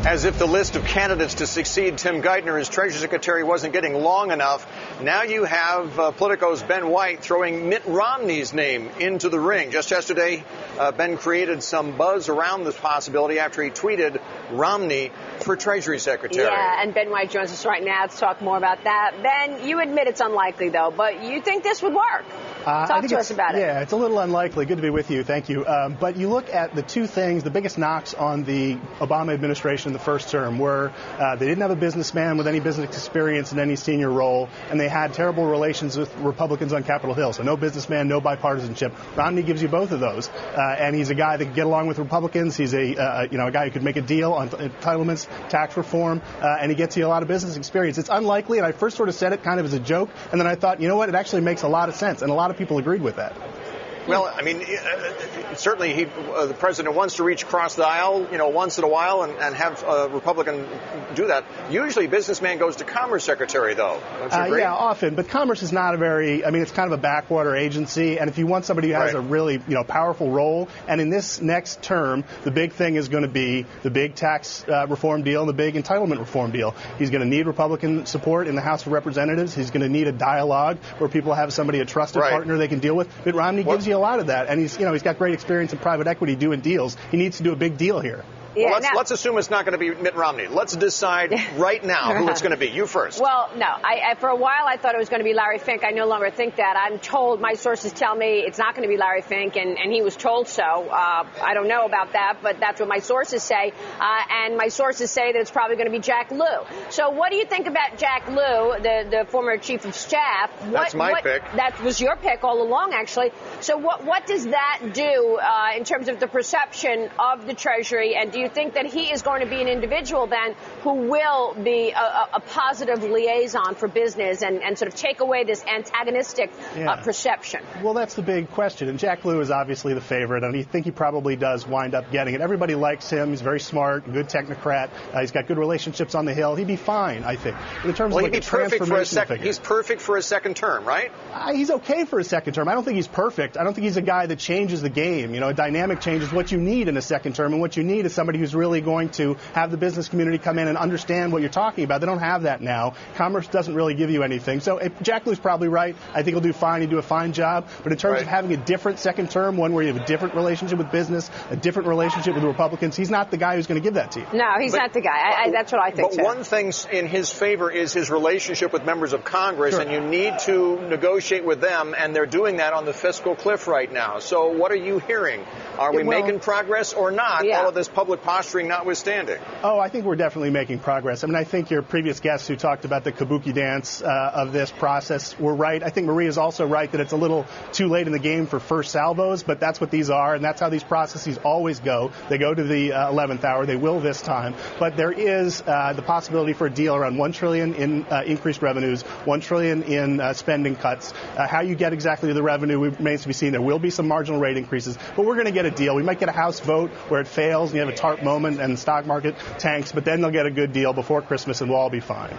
As if the list of candidates to succeed Tim Geithner as Treasury Secretary wasn't getting long enough, now you have Politico's Ben White throwing Mitt Romney's name into the ring. Just yesterday, Ben created some buzz around this possibility after he tweeted Romney for Treasury Secretary. Yeah, and Ben White joins us right now to talk more about that. Ben, you admit it's unlikely, though, but you think this would work. Talk to us about it. Yeah, it's a little unlikely. Good to be with you. Thank you. But you look at the two things, the biggest knocks on the Obama administration in the first term were they didn't have a businessman with any business experience in any senior role, and they had terrible relations with Republicans on Capitol Hill. So no businessman, no bipartisanship. Romney gives you both of those, and he's a guy that can get along with Republicans. He's a guy who could make a deal on entitlements, tax reform, and he gets you a lot of business experience. It's unlikely, and I first sort of said it kind of as a joke, and then I thought, you know what, it actually makes a lot of sense, and a lot of people agreed with that. Well, I mean, certainly the president wants to reach across the aisle, once in a while and have a Republican do that. Usually businessman goes to Commerce Secretary, though. Don't you agree? Yeah, often. But Commerce is not it's kind of a backwater agency. And if you want somebody who has a really, powerful role, and in this next term, the big thing is going to be the big tax reform deal and the big entitlement reform deal. He's going to need Republican support in the House of Representatives. He's going to need a dialogue where people have somebody, a trusted partner they can deal with. Mitt Romney gives you a lot of that, and he's got great experience in private equity doing deals. He needs to do a big deal here. Well, let's assume it's not going to be Mitt Romney. Let's decide right now who it's going to be. You first. Well, no. For a while, I thought it was going to be Larry Fink. I no longer think that. I'm told, my sources tell me it's not going to be Larry Fink, and he was told so. I don't know about that, but that's what my sources say. And my sources say that it's probably going to be Jack Lew. So what do you think about Jack Lew, the former chief of staff? That's my pick. That was your pick all along, actually. So what does that do in terms of the perception of the Treasury, and do you think that he is going to be an individual then who will be a positive liaison for business and sort of take away this antagonistic perception? Well, that's the big question. And Jack Lew is obviously the favorite, and I think he probably does wind up getting it. Everybody likes him. He's very smart, good technocrat. He's got good relationships on the Hill. He'd be fine, I think. In terms of he'd be perfect for a second. He's perfect for a second term, right? He's okay for a second term. I don't think he's perfect. I don't think he's a guy that changes the game. A dynamic change is what you need in a second term, and what you need is somebody who's really going to have the business community come in and understand what you're talking about. They don't have that now. Commerce doesn't really give you anything. So Jack Lew's probably right. I think he'll do fine. He'll do a fine job. But in terms of having a different second term, one where you have a different relationship with business, a different relationship with the Republicans, he's not the guy who's going to give that to you. No, he's not the guy. That's what I think, But one thing in his favor is his relationship with members of Congress, and you need to negotiate with them, and they're doing that on the fiscal cliff right now. So what are you hearing? Are we making progress or not? All of this public posturing notwithstanding. Oh, I think we're definitely making progress. I think your previous guests who talked about the kabuki dance of this process were right. I think Maria's also right that it's a little too late in the game for first salvos, but that's what these are, and that's how these processes always go. They go to the 11th hour. They will this time. But there is the possibility for a deal around $1 trillion in increased revenues, $1 trillion in spending cuts. How you get exactly to the revenue remains to be seen. There will be some marginal rate increases, but we're going to get a deal. We might get a House vote where it fails and you have a TARP moment and the stock market tanks, but then they'll get a good deal before Christmas and we'll all be fine.